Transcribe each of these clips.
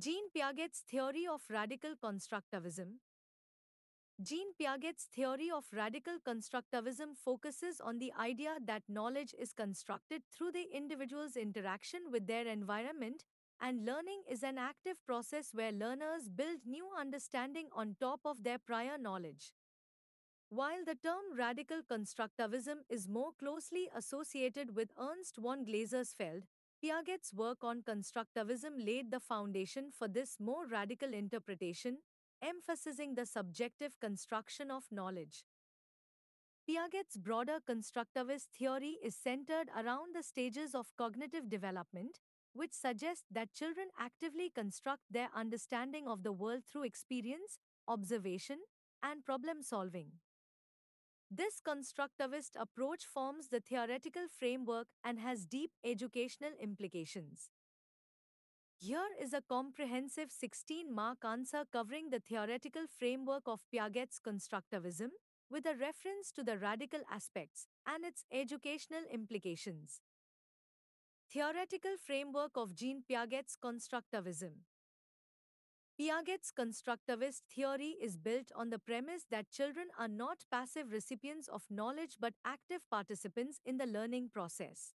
Jean Piaget's theory of radical constructivism. Jean Piaget's theory of radical constructivism focuses on the idea that knowledge is constructed through the individual's interaction with their environment, and learning is an active process where learners build new understanding on top of their prior knowledge. While the term radical constructivism is more closely associated with Ernst von Glasersfeld, Piaget's work on constructivism laid the foundation for this more radical interpretation, emphasizing the subjective construction of knowledge. Piaget's broader constructivist theory is centered around the stages of cognitive development, which suggest that children actively construct their understanding of the world through experience, observation, and problem solving. This constructivist approach forms the theoretical framework and has deep educational implications. Here is a comprehensive 16-mark answer covering the theoretical framework of Piaget's constructivism, with a reference to the radical aspects and its educational implications. Theoretical framework of Jean Piaget's constructivism. Piaget's constructivist theory is built on the premise that children are not passive recipients of knowledge but active participants in the learning process.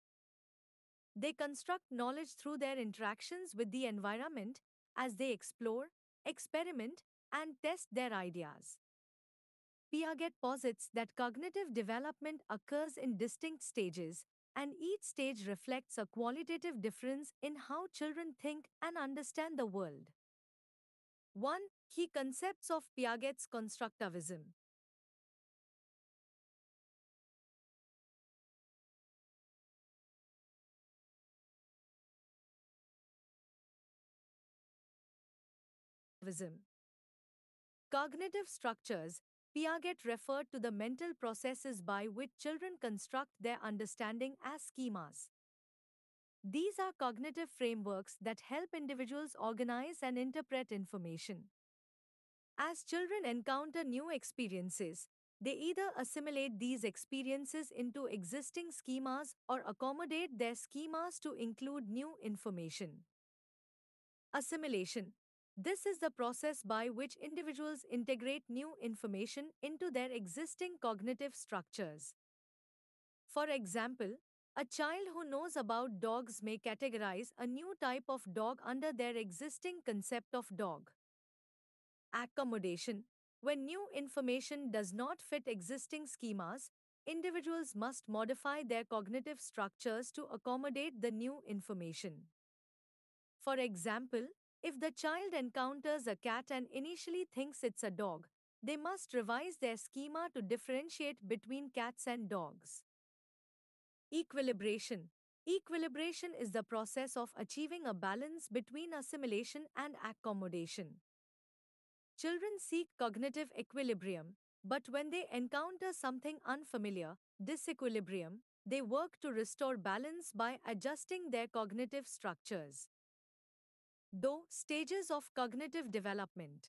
They construct knowledge through their interactions with the environment as they explore, experiment, and test their ideas. Piaget posits that cognitive development occurs in distinct stages, and each stage reflects a qualitative difference in how children think and understand the world. 1. Key concepts of Piaget's constructivism. Cognitive structures. Piaget referred to the mental processes by which children construct their understanding as schemas. These are cognitive frameworks that help individuals organize and interpret information. As children encounter new experiences, they either assimilate these experiences into existing schemas or accommodate their schemas to include new information. Assimilation. This is the process by which individuals integrate new information into their existing cognitive structures. For example, a child who knows about dogs may categorize a new type of dog under their existing concept of dog. Accommodation. When new information does not fit existing schemas, individuals must modify their cognitive structures to accommodate the new information. For example, if the child encounters a cat and initially thinks it's a dog, they must revise their schema to differentiate between cats and dogs. Equilibration. Equilibration is the process of achieving a balance between assimilation and accommodation. Children seek cognitive equilibrium, but when they encounter something unfamiliar, disequilibrium, they work to restore balance by adjusting their cognitive structures. Though stages of cognitive development.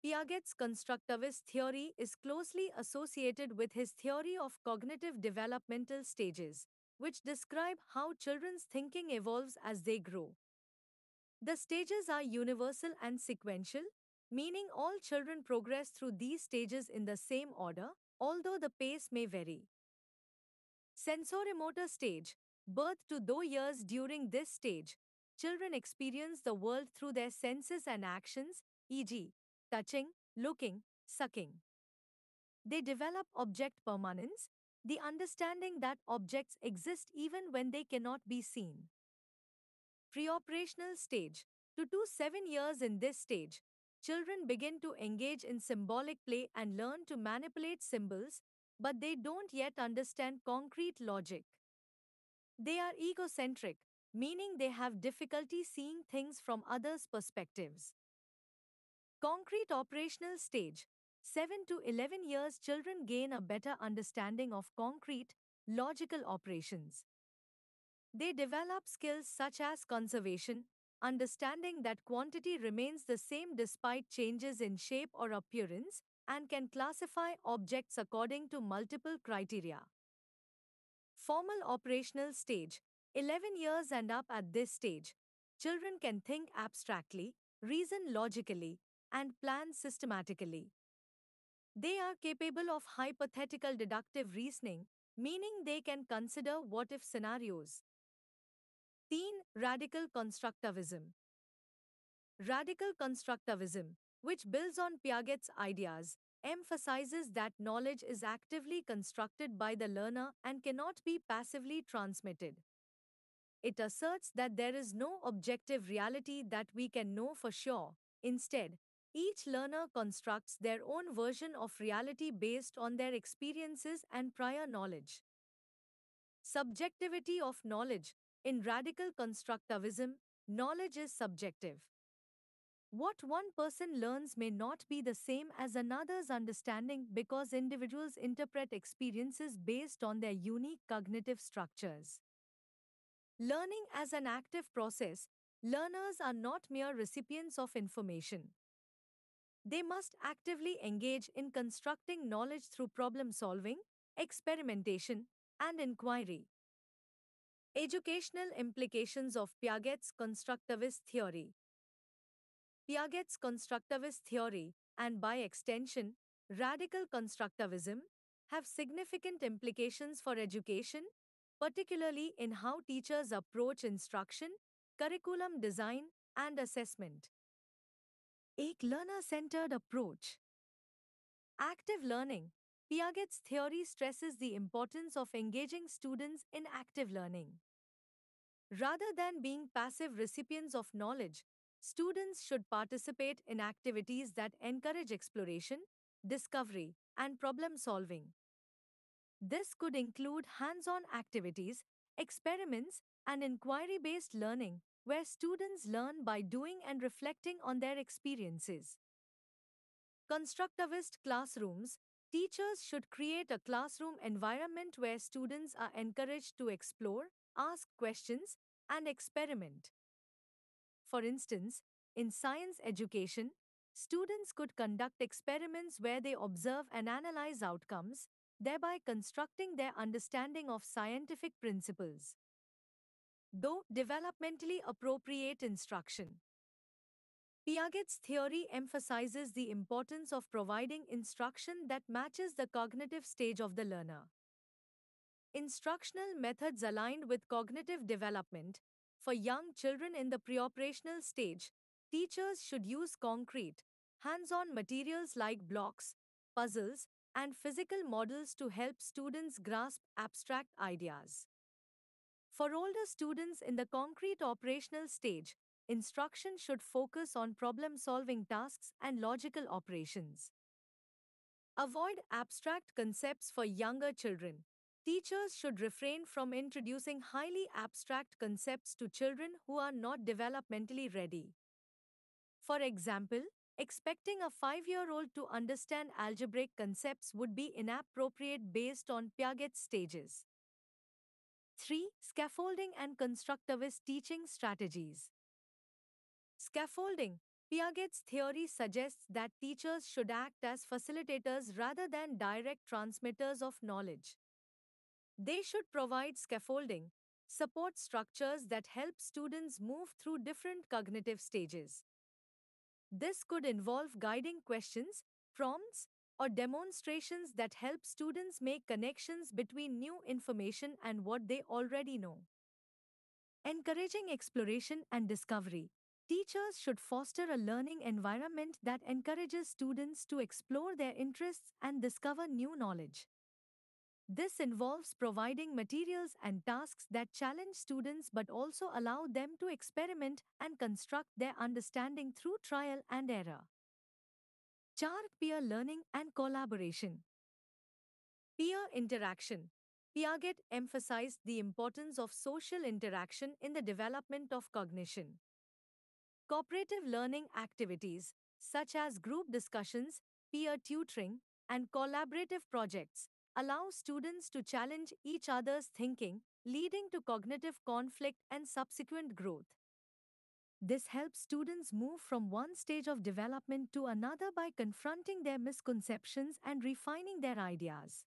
Piaget's constructivist theory is closely associated with his theory of cognitive developmental stages, which describe how children's thinking evolves as they grow. The stages are universal and sequential, meaning all children progress through these stages in the same order, although the pace may vary. Sensorimotor stage. Birth to 2 years. During this stage, children experience the world through their senses and actions, e.g., touching, looking, sucking. They develop object permanence, the understanding that objects exist even when they cannot be seen. Preoperational stage. To 7 years. In this stage, children begin to engage in symbolic play and learn to manipulate symbols, but they don't yet understand concrete logic. They are egocentric, meaning they have difficulty seeing things from others' perspectives. Concrete operational stage. 7 to 11 years. Children gain a better understanding of concrete, logical operations. They develop skills such as conservation, understanding that quantity remains the same despite changes in shape or appearance, and can classify objects according to multiple criteria. Formal operational stage. 11 years and up. At this stage, children can think abstractly, reason logically, and plan systematically. They are capable of hypothetical deductive reasoning, meaning they can consider what if scenarios. Teen radical constructivism. Radical constructivism, which builds on Piaget's ideas, emphasizes that knowledge is actively constructed by the learner and cannot be passively transmitted. It asserts that there is no objective reality that we can know for sure. Instead, each learner constructs their own version of reality based on their experiences and prior knowledge. Subjectivity of knowledge. In radical constructivism, knowledge is subjective. What one person learns may not be the same as another's understanding because individuals interpret experiences based on their unique cognitive structures. Learning as an active process, learners are not mere recipients of information. They must actively engage in constructing knowledge through problem solving, experimentation, and inquiry. Educational implications of Piaget's constructivist theory. Piaget's constructivist theory, and by extension, radical constructivism, have significant implications for education, particularly in how teachers approach instruction, curriculum design, and assessment. एक learner-centered approach. Active learning. Piaget's theory stresses the importance of engaging students in active learning. Rather than being passive recipients of knowledge, students should participate in activities that encourage exploration, discovery, and problem solving. This could include hands on activities, experiments, and inquiry based learning, where students learn by doing and reflecting on their experiences. Constructivist classrooms. Teachers should create a classroom environment where students are encouraged to explore, ask questions, and experiment. For instance, in science education, students could conduct experiments where they observe and analyze outcomes, thereby constructing their understanding of scientific principles. Though developmentally appropriate instruction. Piaget's theory emphasizes the importance of providing instruction that matches the cognitive stage of the learner. Instructional methods aligned with cognitive development. For young children in the preoperational stage, teachers should use concrete, hands on materials like blocks, puzzles, and physical models to help students grasp abstract ideas. For older students in the concrete operational stage, instruction should focus on problem solving tasks and logical operations. Avoid abstract concepts for younger children. Teachers should refrain from introducing highly abstract concepts to children who are not developmentally ready. For example, expecting a 5-year-old to understand algebraic concepts would be inappropriate based on Piaget's stages. 3. Scaffolding and constructivist teaching strategies. Scaffolding. Piaget's theory suggests that teachers should act as facilitators rather than direct transmitters of knowledge. They should provide scaffolding, support structures that help students move through different cognitive stages. This could involve guiding questions, prompts, or demonstrations that help students make connections between new information and what they already know. Encouraging exploration and discovery. Teachers should foster a learning environment that encourages students to explore their interests and discover new knowledge. This involves providing materials and tasks that challenge students but also allow them to experiment and construct their understanding through trial and error. 4. Peer learning and collaboration. Peer interaction. Piaget emphasized the importance of social interaction in the development of cognition. Cooperative learning activities, such as group discussions, peer tutoring, and collaborative projects, allow students to challenge each other's thinking, leading to cognitive conflict and subsequent growth. This helps students move from one stage of development to another by confronting their misconceptions and refining their ideas.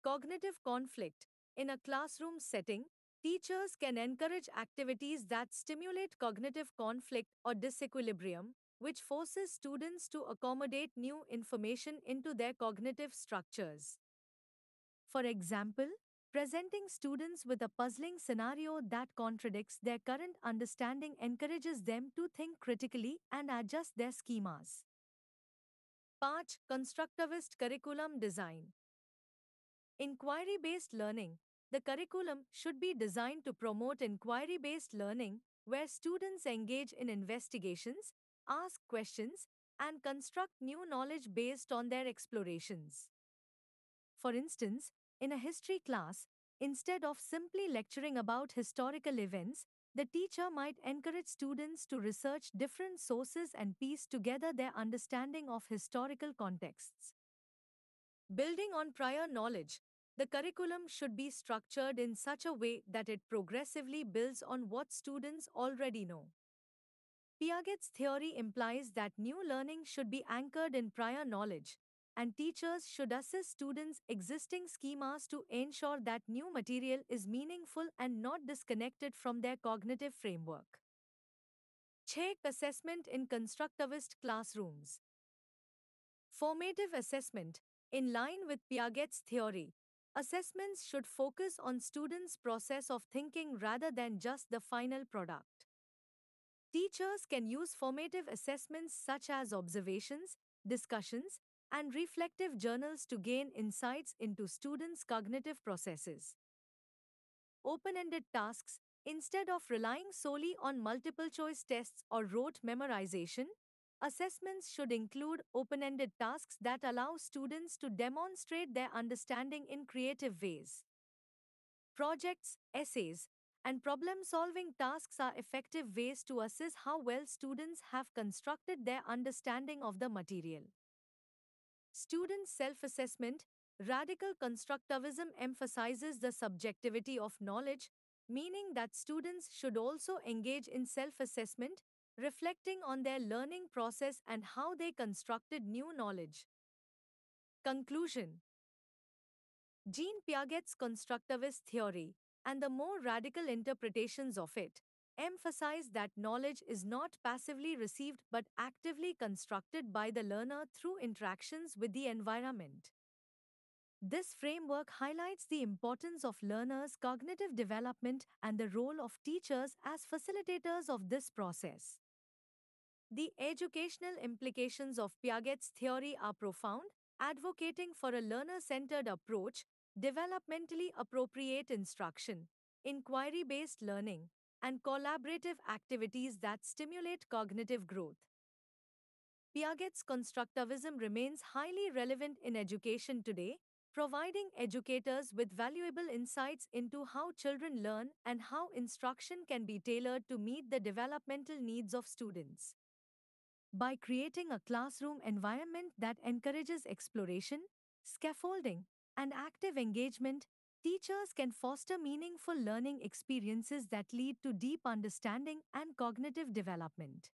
Cognitive conflict. In a classroom setting, Teachers can encourage activities that stimulate cognitive conflict or disequilibrium, which forces students to accommodate new information into their cognitive structures. For example, presenting students with a puzzling scenario that contradicts their current understanding encourages them to think critically and adjust their schemas. 5. Constructivist curriculum design. Inquiry based learning. The curriculum should be designed to promote inquiry based learning, where students engage in investigations, ask questions, and construct new knowledge based on their explorations. For instance, in a history class, instead of simply lecturing about historical events, the teacher might encourage students to research different sources and piece together their understanding of historical contexts. Building on prior knowledge, the curriculum should be structured in such a way that it progressively builds on what students already know. Piaget's theory implies that new learning should be anchored in prior knowledge, and teachers should assist students' existing schemas to ensure that new material is meaningful and not disconnected from their cognitive framework. Check assessment in constructivist classrooms. Formative assessment. In line with Piaget's theory, assessments should focus on students' process of thinking rather than just the final product. Teachers can use formative assessments such as observations, discussions, and reflective journals to gain insights into students' cognitive processes. Open-ended tasks. Instead of relying solely on multiple choice tests or rote memorization, assessments should include open-ended tasks that allow students to demonstrate their understanding in creative ways. Projects, essays, and problem-solving tasks are effective ways to assess how well students have constructed their understanding of the material. Student self-assessment. Radical constructivism emphasizes the subjectivity of knowledge, meaning that students should also engage in self-assessment, reflecting on their learning process and how they constructed new knowledge. Conclusion. Jean Piaget's constructivist theory, and the more radical interpretations of it, emphasize that knowledge is not passively received but actively constructed by the learner through interactions with the environment. This framework highlights the importance of learners' cognitive development and the role of teachers as facilitators of this process. The educational implications of Piaget's theory are profound, advocating for a learner-centered approach, developmentally appropriate instruction, inquiry-based learning, and collaborative activities that stimulate cognitive growth. Piaget's constructivism remains highly relevant in education today, providing educators with valuable insights into how children learn and how instruction can be tailored to meet the developmental needs of students. By creating a classroom environment that encourages exploration, scaffolding, and active engagement, teachers can foster meaningful learning experiences that lead to deep understanding and cognitive development.